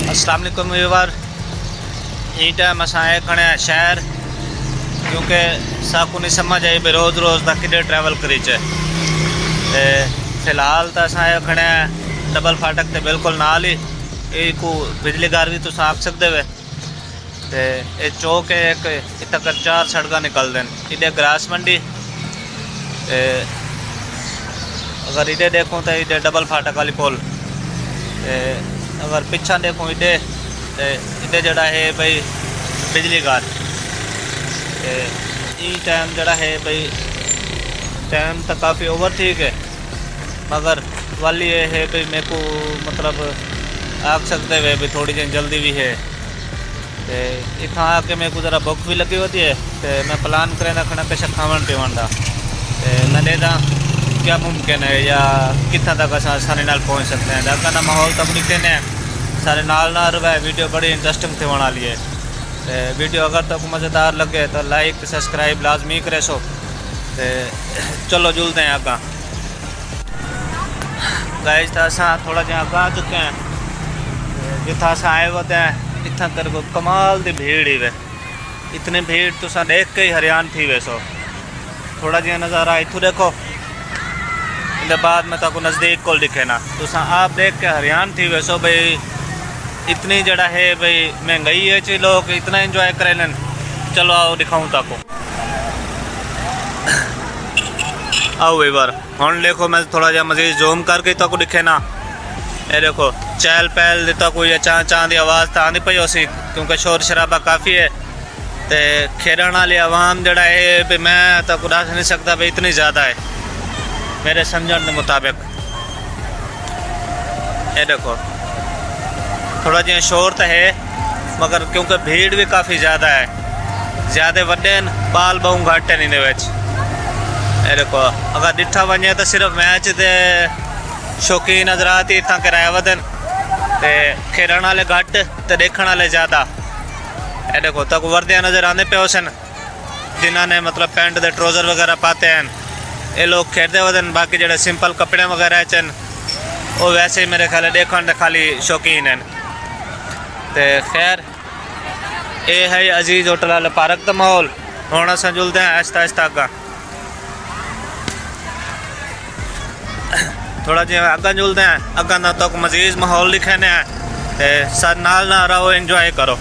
अस्सलाम वालेकुम व्यूअर। ई टाइम असां आए खड़े हैं शहर, क्योंकि साकू नहीं समझ आई भी रोज़ रोज़ का कि ट्रैवल करीचे। फिलहाल तो असां आए खड़े हैं डबल फाटक के बिल्कुल नाल ही। एक बिजली घर भी तुम आख सकते वे। तो ये चौक है एक, इतना कर 4 सड़क निकल दें। इधे ग्रास मंडी, अगर इधे देखूँ तो इधे डबल फाटक वाली पुल, अगर पिछा देखूँ इधे इधे जड़ा है भाई बिजली घर। ई टाइम जड़ा है भाई टाइम तो काफ़ी ओवर ठीक है, मगर वाली ये है भाई मेरे को मतलब आख सकते हुए भी थोड़ी जी जल्दी भी है। तो इतना आके मेरे को ज़रा भूख भी लगी होती है, तो मैं प्लान करें रखना कुछ खावन पीवन का लले दा क्या मुमकिन है या कितना तक आसानी नाल पहुँच सकते हैं। अगर का माहौल तब निकले हैं सारे नाल ना रहा है। वीडियो बड़ी इंटरेस्टिंग थे होने वाली है। वीडियो अगर तक मज़ेदार लगे तो लाइक सब्सक्राइब लाजमी करे सो। चलो जुलते हैं आगा गाइस। तो असा थोड़ा जहाँ आगा आ चुके हैं, जितना असा आए होते हैं इतना कर को कमाल की भीड़ ही वे। इतनी भीड़ तुसा देख के ही हरियाण थी वे सो। थोड़ा जहा नज़ारा इतों देखो, इसके बाद में तो नज़दीक को दिखे ना, तुसा आप देख के हरियाण थी वे सो भाई। इतनी जड़ा है भाई महंगाई है ची लोग इतना एंजॉय करे लें। चलो आओ दिखाऊँ ताको। आओ व्यूअर हम देखो, मैं थोड़ा जहा मजीद जूम करके ताको दिखे ना। ये देखो चहल पहल दिता कोई चाँ चाँ की आवाज़ तो आनी पई उसी, क्योंकि शोर शराबा काफ़ी है। तो खेलने वाली आवाम जड़ा है भी मैं तो दस नहीं सकता भाई इतनी ज़्यादा है मेरे समझण के मुताबिक। ये देखो थोड़ा जिहा शोर तो है, मगर क्योंकि भीड़ भी काफ़ी ज़्यादा है। ज़्यादा वड्डे बाल बहु घट है इन। ये देखो अगर डिठा वजे तो सिर्फ मैच के शौकीन हजरात ही इतना किराया वधन, तो खेलने वाले घट तो देखने वाले ज़्यादा। ये देखो तक वर्दियाँ नज़र आने पे सन, जिन्होंने मतलब पैंट के ट्राउज़र वगैरह पाते हैं। ये लोग खेलते वधन, बाकी जो सिंपल कपड़े वगैरह चन वो वैसे ही मेरे ख्याल देखने खाली शौकीन हैं। तो खैर ये है अजीज़ होटल वाले पार्क का माहौल। हम अस जुलते हैं आहिस्ता आहिस्ता आगा। थोड़ा जी अगर जुलते हैं अगर ना तो मजीद माहौल दिखाने हैं, तो सर नाल ना रहो एंजॉय करो।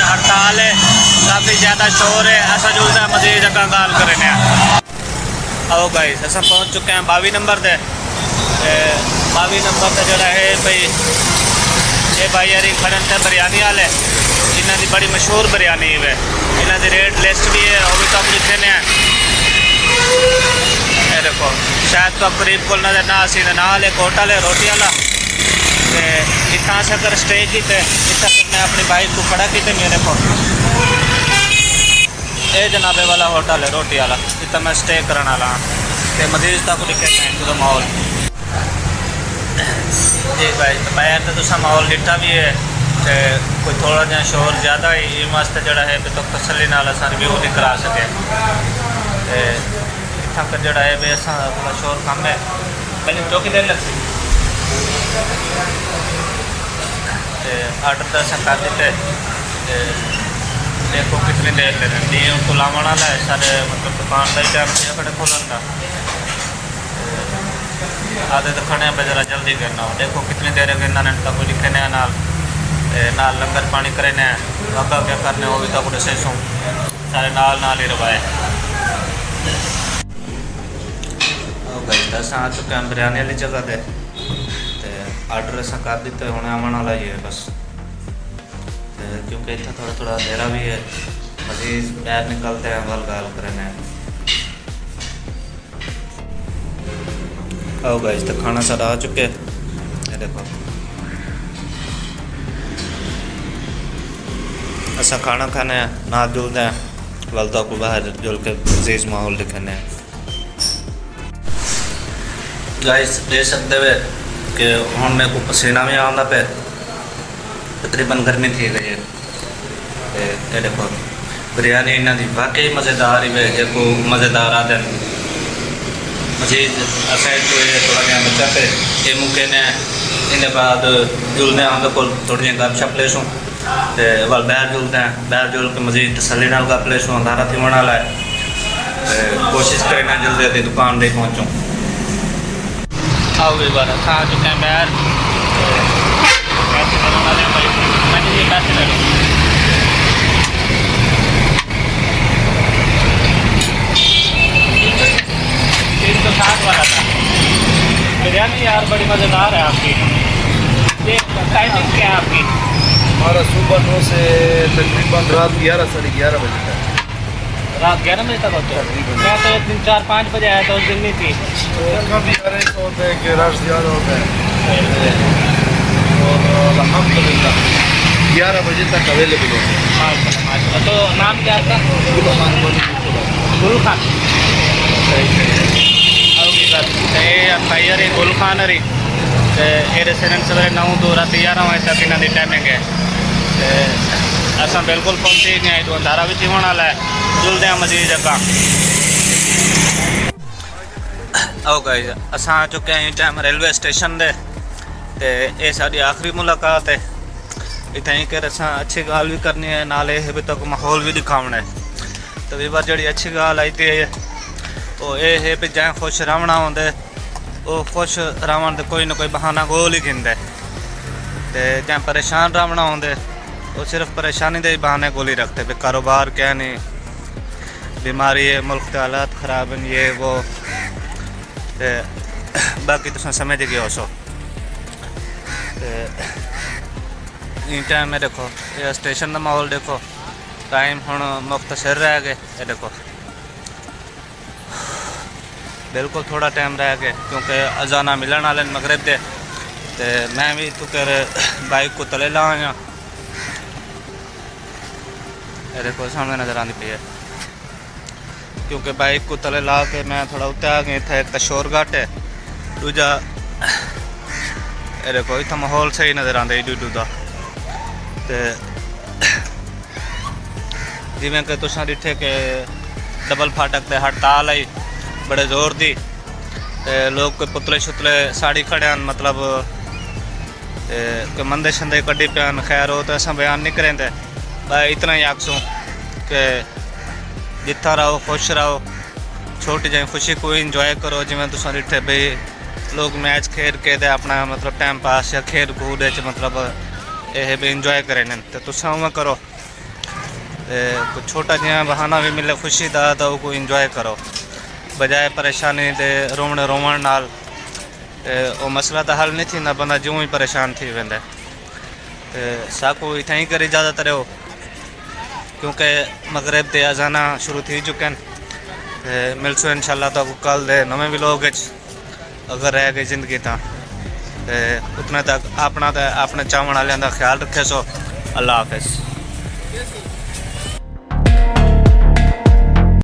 हड़ताल है, काफ़ी ज़्यादा शोर है। ऐसा जुलता है मजीद जगह गाल करें। आओ गाइस अस पहुँच चुके हैं 22 नंबर से। 22 नंबर से जरा है भाई ये भाई यारी खड़न थे बिरयानी वाले, इन्हों की बड़ी मशहूर बिरयानी है। इन्हों की रेट लिस्ट भी है, वो भी तो आप लिखे हैं। ये देखो शायद तो करीब को नजर ना सी नाल एक होटल है रोटी वाला। इतना से अगर स्टे किए इतना मैं अपनी बाइक को खड़ा किए मेरे को ये जनाबे वाला होटल है रोटी वाला, इतना मैं स्टे करने वाला तो मजीद तक लिखे पूरा माहौल। जी भाई दोपहर तो तुसा माहौल डिठा भी है तो कोई थोड़ा जहा शोर ज़्यादा ही इस वास्ते जड़ा है भी तो तसली नाल अस रिव्यू नहीं करा सके। इतना कर जड़ा है भी असा थोड़ा शोर कम है। मैंने जो कि देर लगती आर्डर तो असा कर दिते, देखो कितनी देर ले रहे डी उनको लावन वाला है सारे मतलब दुकान का ही टाइम से खड़े खोलन का आधे तो खड़े पे जरा जल्दी करना हो। देखो कितनी देर इन्होंने तक लिखे ने नाल लंगर पानी करे ने अगा क्या करने वो भी तक से सो सारे नाल ही रवाए। गई तो अस आ चुके हैं बिरयानी वाली जगह पे, आर्डर अस कर दिते हूँ आवन वाला ही है बस, क्योंकि इतना थोड़ा थोड़ा अंधेरा भी है। मजीद बाहर निकलते हैं वल गाल करने। आओ गाइस तो खाना सारा आ चुके हैं, ये देखो असा खाना खाने ना जुलते हैं वल तो को बाहर जुल के अजीज माहौल दिखाने। गाइस देख सकते हुए कि हम मेरे को पसीना भी आंदा पे, तकरीबन गर्मी थी गई है। ये देखो बिरयानी इन्हों की वाकई मज़ेदार ही है, जो मज़ेदार आते हैं। मजीद असें तो ये थोड़ा जहा बच्चा पे ये मुके ने इन बाद जुलने आम को थोड़ी जी गपशप ले सूँ तो वल बाहर जुलते हैं, बाहर जुल के मजीद तसली नाल गप ले सूँ। अंधारा थी होने वाला है, कोशिश करें ना जल्दी जल्दी दुकान पर पहुँचूँ। आओ भी बार खा चुके हैं बाहर, मैंने ये पैसे ले लो। 360 वाला था बिरयानी यार, बड़ी मज़ेदार है आपकी। ये टाइमिंग क्या है आपकी? हमारा सुबह 9 से तकरीबन रात 11 साढ़े 11 बजे तक। रात 11 बजे तक होते हैं? मैं तो एक दिन 4-5 बजे आया था, उस दिन नहीं थी। तो कभी यार ऐसा होता है कि रश ज़्यादा होता है और अल्हम्दुलिल्लाह 11 बजे तक अवेलेबल होता है। माशाल्लाह। तो नाम क्या था? गुल खान। खाइए गुल खान हरी तो ये रेस्टोरेंट सवेरे 9 तो रात 11 बजे तक इन्हों की टाइमिंग है। अस बिल्कुल पहुंची गए तो अंधारा भी होने वाला है, जुलते हैं मजीद जगह। आओ गाइस अस आ चुके हैं टाइम रेलवे स्टेशन दे ते ये साड़ी आखिरी मुलाकात है इतना ही कर अस अच्छी गाल भी करनी है, नाले अभी तक माहौल भी दिखाना है। तो भी बार जी अच्छी गाल आई थी वो ये है भी जैसे खुश रहना होंगे वो खुश रहन तो कोई ना कोई बहाना गोल ही गिंदे, तो जैसे परेशान रहना होंगे वो सिर्फ परेशानी के बहाने गोल ही रखते भी कारोबार क्या नहीं, बीमारी है, मुल्क के हालात ख़राब हैं, ये वो। ते बाकी तुम समझ गए हो सो। इन टाइम में देखो ये स्टेशन का माहौल देखो, टाइम हुण मुख्तसर रह गए। ये देखो बिल्कुल थोड़ा टाइम रह गया क्योंकि अजाना मिलन वाले मगरब दे, तो मैं भी तू कर बाइक को तले ला आया। ये देखो सामने नज़र आती पी है क्योंकि बाइक को तले ला के मैं थोड़ा उत्ते आ गया। इतना एक तो शोर घट है, दूजा ये देखो इतना माहौल सही नज़र आता ईडू का। तो जिमें कि तुसा डिठे कि डबल फाटक से हड़ताल आई बड़े जोर दी, लोग कोई पुतले शुतले साड़ी खड़े हैं, मतलब कोई मंदे शंदे कड्डी पैन। खैर वो तो असा बयान नहीं करें, भाई इतना ही आखसूँ कि जितना रहो खुश रहो, छोटी जी खुशी को इंजॉय करो। जिमें तुसा डिठे भाई लोग मैच खेल के दे अपना मतलब टाइम पास या खेल कूद मतलब ये भी इंजॉय करें, तो तुसा उमें करो। कुछ छोटा जिहा बहाना भी मिले खुशी का तो वो इंजॉय करो, बजाय परेशानी दे रोवण रोवण नाल वो मसला तो हल नहीं थी ना, बंदा ज्यों ही परेशान थी वेंदा। साकू इतना ही कर इजाज़त रहो क्योंकि मगरब के अजाना शुरू थी चुके हैं। मिलसो इंशाल्लाह तो कल दे नवे व्लॉग अगर रह गई जिंदगी तो उतने तक अपना तो अपने चाहने वालों का ख्याल रखे सो। अल्लाह हाफिज़।